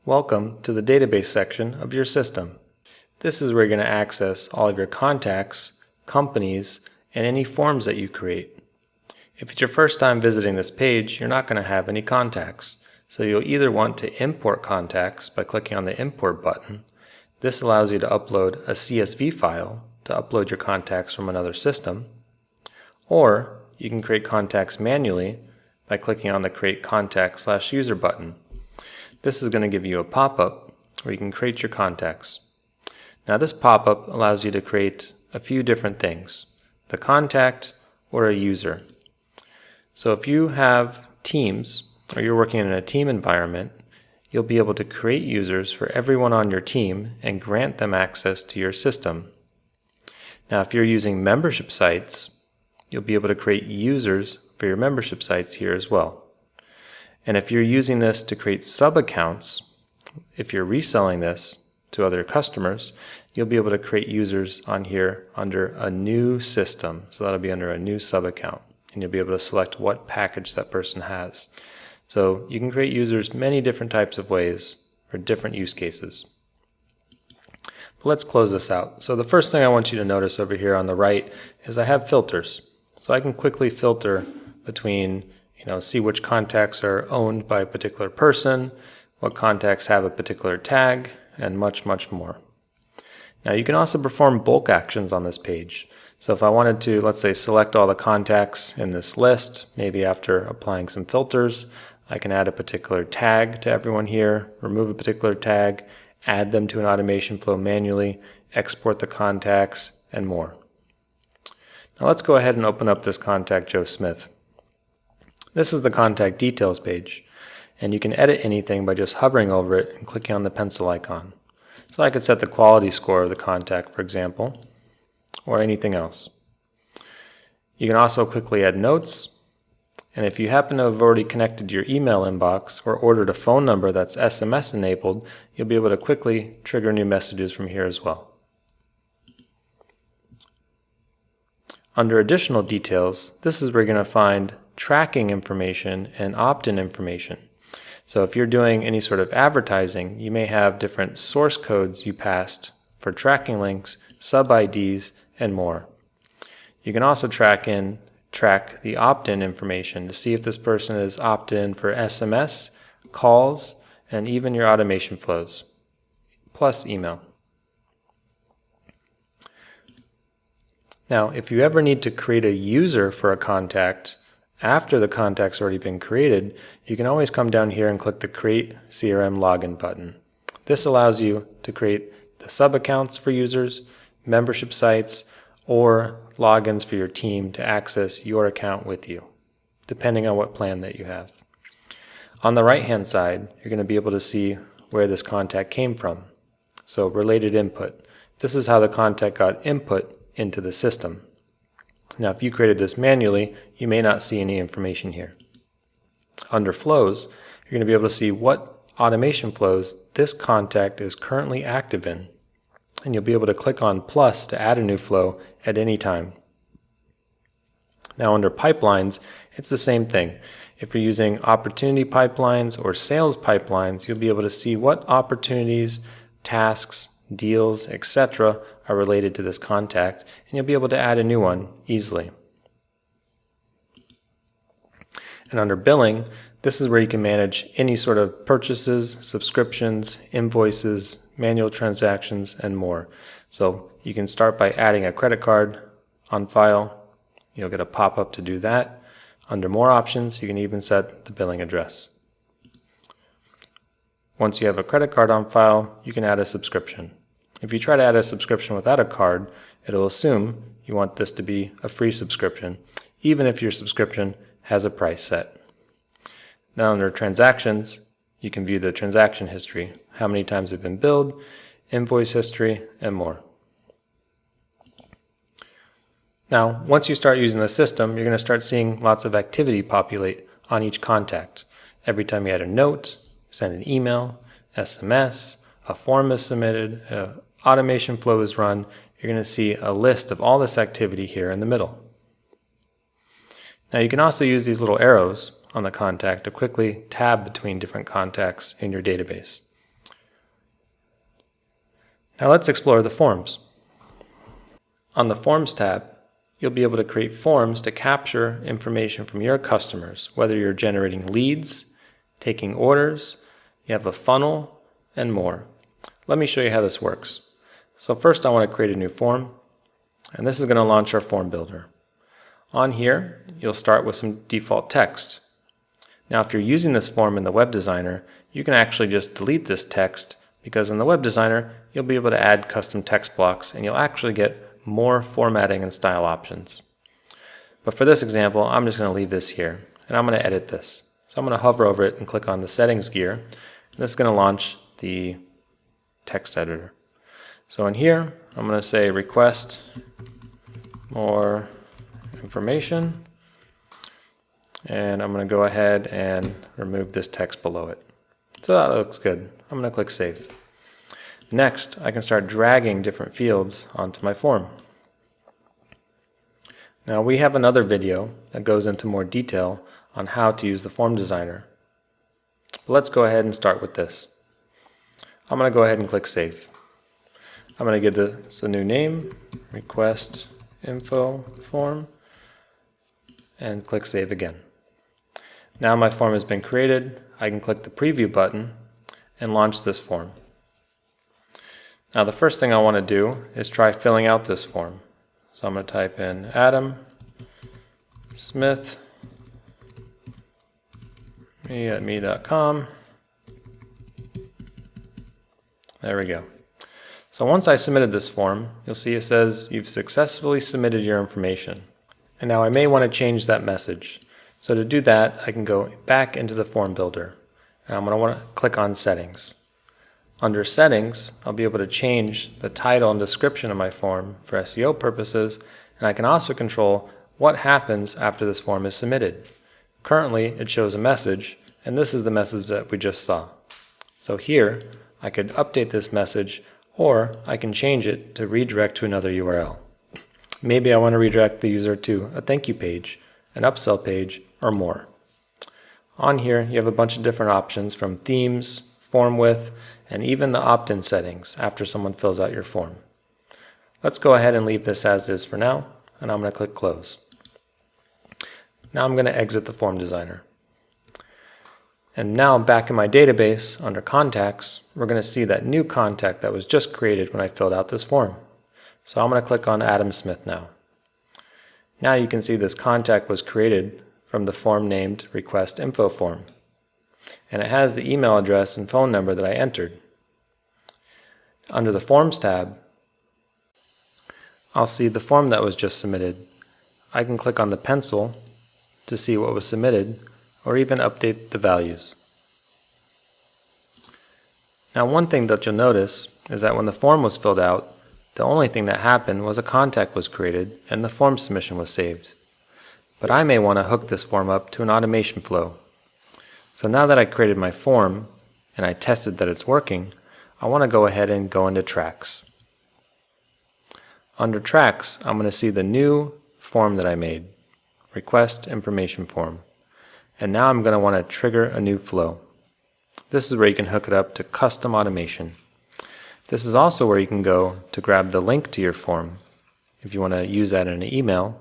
Welcome to the database section of your system. This is where you're going to access all of your contacts, companies, and any forms that you create. If it's your first time visiting this page, you're not going to have any contacts. So you'll either want to import contacts by clicking on the import button. This allows you to upload a CSV file to upload your contacts from another system. Or you can create contacts manually by clicking on the Create Contact/User button. This is going to give you a pop-up where you can create your contacts. Now this pop-up allows you to create a few different things, the contact or a user. So if you have teams or you're working in a team environment, you'll be able to create users for everyone on your team and grant them access to your system. Now if you're using membership sites, you'll be able to create users for your membership sites here as well. And if you're using this to create sub-accounts, if you're reselling this to other customers, you'll be able to create users on here under a new system. So that'll be under a new sub-account. And you'll be able to select what package that person has. So you can create users many different types of ways for different use cases. But let's close this out. So the first thing I want you to notice over here on the right is I have filters. So I can quickly filter between see which contacts are owned by a particular person, what contacts have a particular tag, and much, much more. Now you can also perform bulk actions on this page. So if I wanted to, let's say, select all the contacts in this list, maybe after applying some filters, I can add a particular tag to everyone here, remove a particular tag, add them to an automation flow manually, export the contacts, and more. Now let's go ahead and open up this contact Joe Smith. This is the contact details page, and you can edit anything by just hovering over it and clicking on the pencil icon. So I could set the quality score of the contact, for example, or anything else. You can also quickly add notes, and if you happen to have already connected your email inbox or ordered a phone number that's SMS enabled, you'll be able to quickly trigger new messages from here as well. Under additional details, this is where you're going to find tracking information and opt-in information. So if you're doing any sort of advertising, you may have different source codes you passed for tracking links, sub-IDs, and more. You can also track the opt-in information to see if this person is opted in for SMS, calls, and even your automation flows, plus email. Now, if you ever need to create a user for a contact after the contact's already been created, you can always come down here and click the Create CRM Login button. This allows you to create the sub-accounts for users, membership sites, or logins for your team to access your account with you, depending on what plan that you have. On the right-hand side, you're going to be able to see where this contact came from. So related input. This is how the contact got input into the system. Now if you created this manually, you may not see any information here. Under flows, you're going to be able to see what automation flows this contact is currently active in. And you'll be able to click on plus to add a new flow at any time. Now under pipelines, it's the same thing. If you're using opportunity pipelines or sales pipelines, you'll be able to see what opportunities, tasks, deals, etc. are related to this contact, and you'll be able to add a new one easily. And under billing, this is where you can manage any sort of purchases, subscriptions, invoices, manual transactions, and more. So you can start by adding a credit card on file. You'll get a pop-up to do that. Under more options, you can even set the billing address. Once you have a credit card on file, you can add a subscription. If you try to add a subscription without a card, it'll assume you want this to be a free subscription, even if your subscription has a price set. Now under transactions, you can view the transaction history, how many times they've been billed, invoice history, and more. Now, once you start using the system, you're going to start seeing lots of activity populate on each contact. Every time you add a note, send an email, SMS, a form is submitted, automation flow is run, you're going to see a list of all this activity here in the middle. Now you can also use these little arrows on the contact to quickly tab between different contacts in your database. Now let's explore the forms. On the Forms tab, you'll be able to create forms to capture information from your customers, whether you're generating leads, taking orders, you have a funnel, and more. Let me show you how this works. So first I want to create a new form, and this is going to launch our form builder. On here, you'll start with some default text. Now if you're using this form in the web designer, you can actually just delete this text, because in the web designer, you'll be able to add custom text blocks and you'll actually get more formatting and style options. But for this example, I'm just going to leave this here and I'm going to edit this. So I'm going to hover over it and click on the settings gear. And this is going to launch the text editor. So in here, I'm going to say request more information. And I'm going to go ahead and remove this text below it. So that looks good. I'm going to click Save. Next, I can start dragging different fields onto my form. Now we have another video that goes into more detail on how to use the form designer. But let's go ahead and start with this. I'm going to go ahead and click Save. I'm going to give this a new name, request info form, and click Save again. Now my form has been created. I can click the preview button and launch this form. Now the first thing I want to do is try filling out this form. So I'm going to type in Adam Smith me@me.com. There we go. So once I submitted this form, you'll see it says you've successfully submitted your information. And now I may want to change that message. So to do that, I can go back into the form builder. And I'm going to want to click on Settings. Under Settings, I'll be able to change the title and description of my form for SEO purposes, and I can also control what happens after this form is submitted. Currently, it shows a message, and this is the message that we just saw. So here, I could update this message, or I can change it to redirect to another URL. Maybe I want to redirect the user to a thank you page, an upsell page, or more. On here, you have a bunch of different options from themes, form width, and even the opt-in settings after someone fills out your form. Let's go ahead and leave this as is for now, and I'm going to click Close. Now I'm going to exit the form designer. And now back in my database under Contacts, we're going to see that new contact that was just created when I filled out this form. So I'm going to click on Adam Smith now. Now you can see this contact was created from the form named Request Info Form. And it has the email address and phone number that I entered. Under the Forms tab, I'll see the form that was just submitted. I can click on the pencil to see what was submitted, or even update the values. Now one thing that you'll notice is that when the form was filled out, the only thing that happened was a contact was created and the form submission was saved. But I may want to hook this form up to an automation flow. So now that I created my form and I tested that it's working, I want to go ahead and go into Tracks. Under Tracks, I'm going to see the new form that I made, Request Information Form. And now I'm going to want to trigger a new flow. This is where you can hook it up to custom automation. This is also where you can go to grab the link to your form if you want to use that in an email,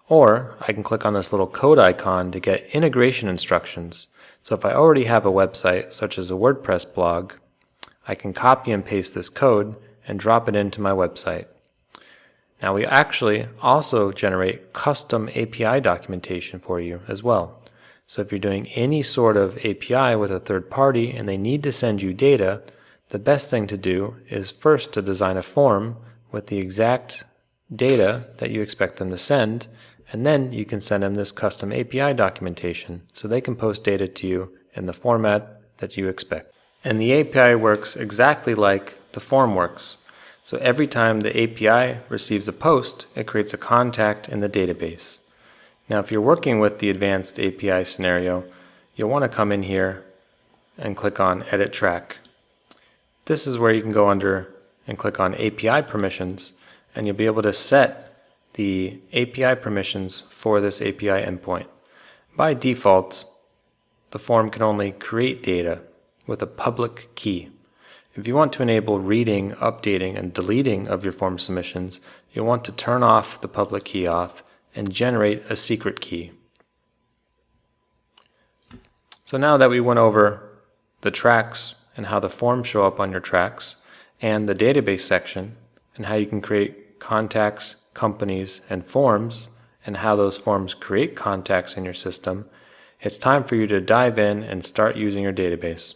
or I can click on this little code icon to get integration instructions. So if I already have a website, such as a WordPress blog, I can copy and paste this code and drop it into my website. Now we actually also generate custom API documentation for you as well. So if you're doing any sort of API with a third party and they need to send you data, the best thing to do is first to design a form with the exact data that you expect them to send, and then you can send them this custom API documentation so they can post data to you in the format that you expect. And the API works exactly like the form works. So every time the API receives a post, it creates a contact in the database. Now if you're working with the advanced API scenario, you'll want to come in here and click on Edit Track. This is where you can go under and click on API permissions, and you'll be able to set the API permissions for this API endpoint. By default, the form can only create data with a public key. If you want to enable reading, updating, and deleting of your form submissions, you'll want to turn off the public key auth and generate a secret key. So now that we went over the tracks and how the forms show up on your tracks, and the database section, and how you can create contacts, companies, and forms, and how those forms create contacts in your system, it's time for you to dive in and start using your database.